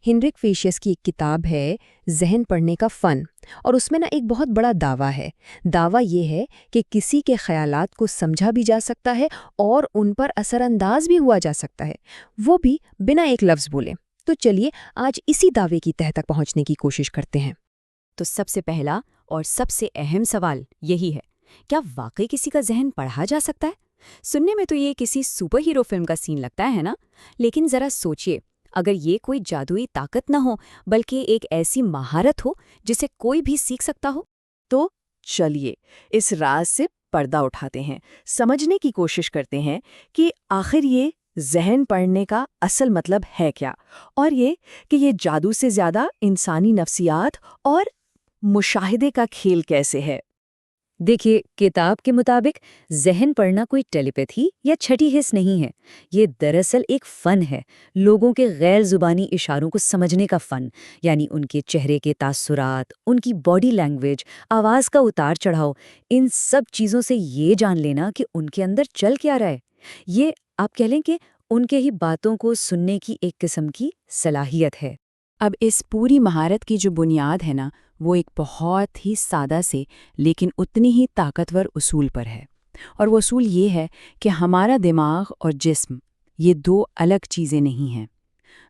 ہنرک facials کی ایک کتاب ہے ذہن پڑھنے کا فن، اور اس میں ایک بہت بڑا دعویٰ ہے۔ دعویٰ یہ ہے کہ کسی کے خیالات کو سمجھا بھی جا سکتا ہے اور ان پر اثر انداز بھی ہوا جا سکتا ہے، وہ بھی بنا ایک لفظ بولے۔ تو چلیے آج اسی دعوے کی تہہ تک پہنچنے کی کوشش کرتے ہیں۔ تو سب سے پہلا اور سب سے اہم سوال یہی ہے، کیا واقعی کسی کا ذہن پڑھا جا سکتا ہے؟ سننے میں تو یہ کسی سپر ہیرو فلم کا سین لگتا ہے نا، لیکن ذرا سوچئے، اگر یہ کوئی جادوئی طاقت نہ ہو بلکہ ایک ایسی مہارت ہو جسے کوئی بھی سیکھ سکتا ہو؟ تو چلیے اس راز سے پردہ اٹھاتے ہیں، سمجھنے کی کوشش کرتے ہیں کہ آخر یہ ذہن پڑھنے کا اصل مطلب ہے کیا، اور یہ کہ یہ جادو سے زیادہ انسانی نفسیات اور مشاہدے کا کھیل کیسے ہے۔ دیکھیے، کتاب کے مطابق ذہن پڑھنا کوئی ٹیلی پیتھی یا چھٹی حس نہیں ہے، یہ دراصل ایک فن ہے، لوگوں کے غیر زبانی اشاروں کو سمجھنے کا فن، یعنی ان کے چہرے کے تاثرات، ان کی باڈی لینگویج، آواز کا اتار چڑھاؤ، ان سب چیزوں سے یہ جان لینا کہ ان کے اندر چل کیا رہا ہے۔ یہ آپ کہہ لیں کہ ان کے ہی باتوں کو سننے کی ایک قسم کی صلاحیت ہے۔ اب اس پوری مہارت کی جو بنیاد ہے نا، وہ ایک بہت ہی سادہ سے لیکن اتنی ہی طاقتور اصول پر ہے، اور وہ اصول یہ ہے کہ ہمارا دماغ اور جسم یہ دو الگ چیزیں نہیں ہیں۔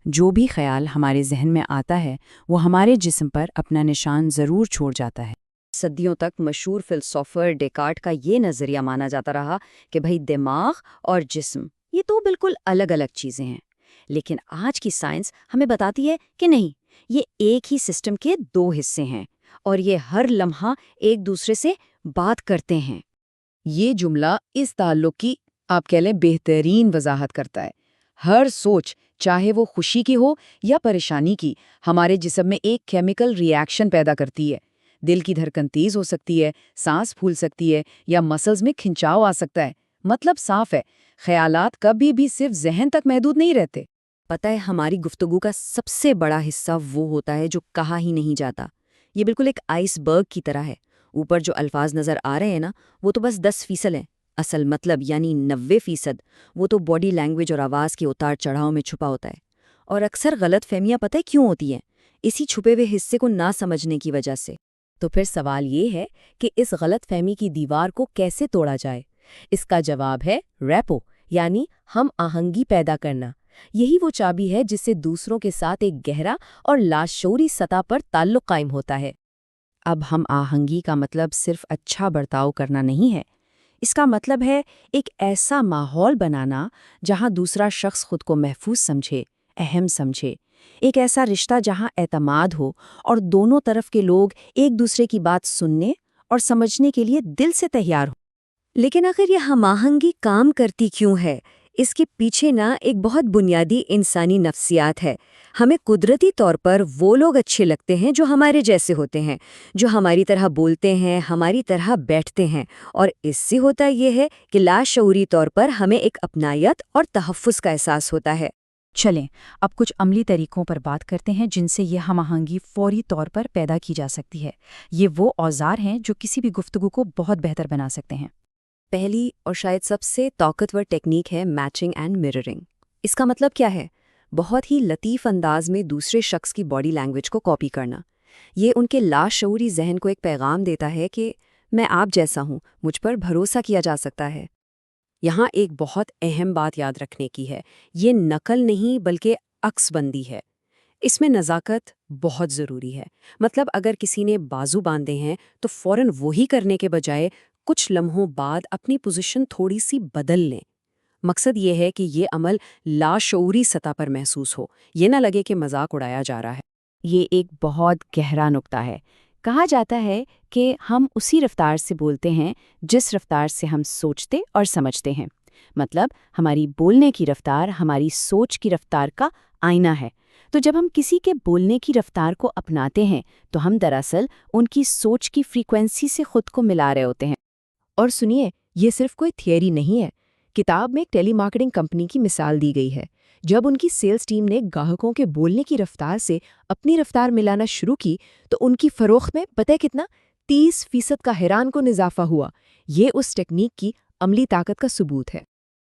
جو بھی خیال ہمارے ذہن میں آتا ہے وہ ہمارے جسم پر اپنا نشان ضرور چھوڑ جاتا ہے۔ صدیوں تک مشہور فلسفر ڈیکارٹ کا یہ نظریہ مانا جاتا رہا کہ بھئی دماغ اور جسم یہ تو بالکل الگ الگ چیزیں ہیں، لیکن آج کی سائنس ہمیں بتاتی ہے کہ نہیں، یہ ایک ہی سسٹم کے دو حصے ہیں، اور یہ ہر لمحہ ایک دوسرے سے بات کرتے ہیں۔ یہ جملہ اس تعلق کی آپ کہہ لیں بہترین وضاحت کرتا ہے۔ ہر سوچ، چاہے وہ خوشی کی ہو یا پریشانی کی، ہمارے جسم میں ایک کیمیکل ری ایکشن پیدا کرتی ہے۔ دل کی دھڑکن تیز ہو سکتی ہے، سانس پھول سکتی ہے، یا مسلز میں کھنچاؤ آ سکتا ہے۔ مطلب صاف ہے، خیالات کبھی بھی صرف ذہن تک محدود نہیں رہتے۔ پتہ ہے، ہماری گفتگو کا سب سے بڑا حصہ وہ ہوتا ہے جو کہا ہی نہیں جاتا۔ یہ بالکل ایک آئس برگ کی طرح ہے، اوپر جو الفاظ نظر آ رہے ہیں نا، وہ تو بس 10% ہیں، اصل مطلب یعنی 90% وہ تو باڈی لینگویج اور آواز کے اتار چڑھاؤ میں چھپا ہوتا ہے۔ اور اکثر غلط فہمیاں پتہ ہے کیوں ہوتی ہیں؟ اسی چھپے ہوئے حصے کو نہ سمجھنے کی وجہ سے۔ تو پھر سوال یہ ہے کہ اس غلط فہمی کی دیوار کو کیسے توڑا جائے؟ اس کا جواب ہے ریپو، یعنی ہم آہنگی پیدا کرنا۔ یہی وہ چابی ہے جس سے دوسروں کے ساتھ ایک گہرا اور لاشعوری سطح پر تعلق قائم ہوتا ہے۔ اب ہم آہنگی کا مطلب صرف اچھا برتاؤ کرنا نہیں ہے، اس کا مطلب ہے ایک ایسا ماحول بنانا جہاں دوسرا شخص خود کو محفوظ سمجھے، اہم سمجھے، ایک ایسا رشتہ جہاں اعتماد ہو اور دونوں طرف کے لوگ ایک دوسرے کی بات سننے اور سمجھنے کے لیے دل سے تیار ہوں۔ لیکن آخر یہ ہم آہنگی کام کرتی کیوں ہے؟ اس کے پیچھے ایک بہت بنیادی انسانی نفسیات ہے۔ ہمیں قدرتی طور پر وہ لوگ اچھے لگتے ہیں جو ہمارے جیسے ہوتے ہیں، جو ہماری طرح بولتے ہیں، ہماری طرح بیٹھتے ہیں، اور اس سے ہوتا یہ ہے کہ لاشعوری طور پر ہمیں ایک اپنائیت اور تحفظ کا احساس ہوتا ہے۔ چلیں اب کچھ عملی طریقوں پر بات کرتے ہیں جن سے یہ ہم آہنگی فوری طور پر پیدا کی جا سکتی ہے۔ یہ وہ اوزار ہیں جو کسی بھی گفتگو کو بہت بہتر بنا سکتے ہیں۔ پہلی اور شاید سب سے طاقتور ٹیکنیک ہے میچنگ اینڈ مررنگ۔ اس کا مطلب کیا ہے؟ بہت ہی لطیف انداز میں دوسرے شخص کی باڈی لینگویج کو کاپی کرنا۔ یہ ان کے لاشعوری ذہن کو ایک پیغام دیتا ہے کہ میں آپ جیسا ہوں، مجھ پر بھروسہ کیا جا سکتا ہے۔ یہاں ایک بہت اہم بات یاد رکھنے کی ہے، یہ نقل نہیں بلکہ عکس بندی ہے۔ اس میں نزاکت بہت ضروری ہے۔ مطلب اگر کسی نے بازو باندھے ہیں تو فوراً وہی کرنے کے بجائے کچھ لمحوں بعد اپنی پوزیشن تھوڑی سی بدل لیں۔ مقصد یہ ہے کہ یہ عمل لاشعوری سطح پر محسوس ہو، یہ نہ لگے کہ مذاق اڑایا جا رہا ہے۔ یہ ایک بہت گہرا نکتہ ہے۔ کہا جاتا ہے کہ ہم اسی رفتار سے بولتے ہیں جس رفتار سے ہم سوچتے اور سمجھتے ہیں۔ مطلب ہماری بولنے کی رفتار ہماری سوچ کی رفتار کا آئینہ ہے۔ تو جب ہم کسی کے بولنے کی رفتار کو اپناتے ہیں تو ہم دراصل ان کی سوچ کی فریکوینسی سے خود کو ملا رہے ہوتے ہیں۔ اور سنیے، یہ صرف کوئی تھیوری نہیں ہے۔ کتاب میں ایک ٹیلی مارکیٹنگ کمپنی کی مثال دی گئی ہے۔ جب ان کی سیلز ٹیم نے گاہکوں کے بولنے کی رفتار سے اپنی رفتار ملانا شروع کی تو ان کی فروخت میں پتہ ہے کتنا؟ 30% کا حیران کن اضافہ ہوا۔ یہ اس ٹیکنیک کی عملی طاقت کا ثبوت ہے۔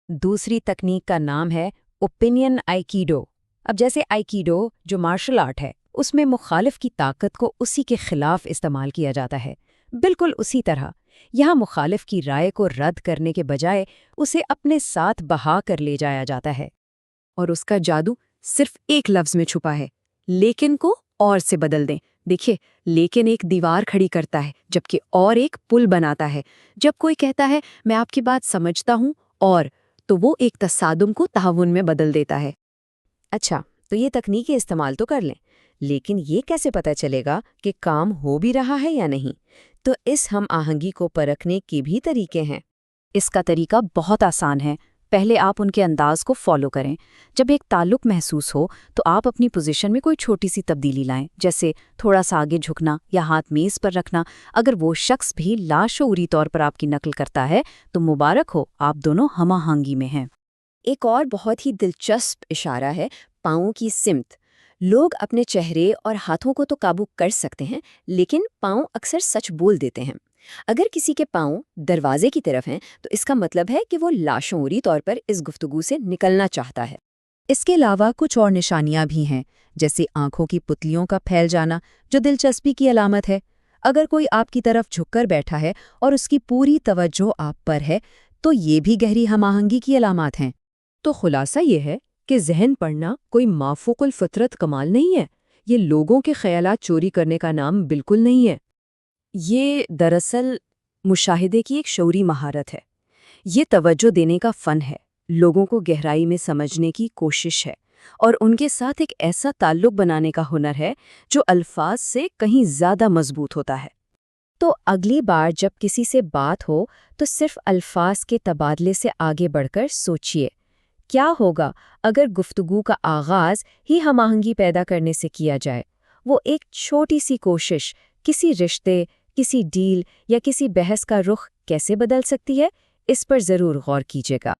دوسری تکنیک کا نام ہے اوپینین آئیکیڈو۔ اب جیسے آئیکیڈو جو مارشل آرٹ ہے، اس میں مخالف کی طاقت کو اسی کے خلاف استعمال کیا جاتا ہے، بالکل اسی طرح یہاں مخالف کی رائے کو رد کرنے کے بجائے اسے اپنے ساتھ بہا کر لے جایا جاتا ہے۔ اور اس کا جادو صرف ایک لفظ میں چھپا ہے، لیکن کو اور سے بدل دیں۔ دیکھیے، لیکن ایک دیوار کھڑی کرتا ہے جبکہ اور ایک پل بناتا ہے۔ جب کوئی کہتا ہے میں آپ کی بات سمجھتا ہوں اور، تو وہ ایک تصادم کو تعاون میں بدل دیتا ہے۔ اچھا، تو یہ تکنیکیں استعمال تو کر لیں، لیکن یہ کیسے پتہ چلے گا کہ کام ہو بھی رہا ہے یا نہیں؟ تو اس ہم آہنگی کو پرکھنے کے بھی طریقے ہیں۔ اس کا طریقہ بہت آسان ہے۔ پہلے آپ ان کے انداز کو فالو کریں۔ جب ایک تعلق محسوس ہو تو آپ اپنی پوزیشن میں کوئی چھوٹی سی تبدیلی لائیں، جیسے تھوڑا سا آگے جھکنا یا ہاتھ میز پر رکھنا۔ اگر وہ شخص بھی لاشعوری طور پر آپ کی نقل کرتا ہے تو مبارک ہو، آپ دونوں ہم آہنگی میں ہیں۔ ایک اور بہت ہی دلچسپ اشارہ ہے پاؤں کی سمت۔ لوگ اپنے چہرے اور ہاتھوں کو تو قابو کر سکتے ہیں، لیکن پاؤں اکثر سچ بول دیتے ہیں۔ اگر کسی کے پاؤں دروازے کی طرف ہیں تو اس کا مطلب ہے کہ وہ لاشعوری طور پر اس گفتگو سے نکلنا چاہتا ہے۔ اس کے علاوہ کچھ اور نشانیاں بھی ہیں، جیسے آنکھوں کی پتلیوں کا پھیل جانا، جو دلچسپی کی علامت ہے۔ اگر کوئی آپ کی طرف جھک کر بیٹھا ہے اور اس کی پوری توجہ آپ پر ہے، تو یہ بھی گہری ہم آہنگی کی علامات ہیں۔ تو خلاصہ یہ ہے کہ ذہن پڑھنا کوئی مافوق الفطرت کمال نہیں ہے، یہ لوگوں کے خیالات چوری کرنے کا نام بالکل نہیں ہے۔ یہ دراصل مشاہدے کی ایک شعوری مہارت ہے، یہ توجہ دینے کا فن ہے، لوگوں کو گہرائی میں سمجھنے کی کوشش ہے، اور ان کے ساتھ ایک ایسا تعلق بنانے کا ہنر ہے جو الفاظ سے کہیں زیادہ مضبوط ہوتا ہے۔ تو اگلی بار جب کسی سے بات ہو تو صرف الفاظ کے تبادلے سے آگے بڑھ کر سوچئے، کیا ہوگا اگر گفتگو کا آغاز ہی ہم آہنگی پیدا کرنے سے کیا جائے؟ وہ ایک چھوٹی سی کوشش کسی رشتے، کسی ڈیل یا کسی بحث کا رخ کیسے بدل سکتی ہے؟ اس پر ضرور غور کیجیے گا۔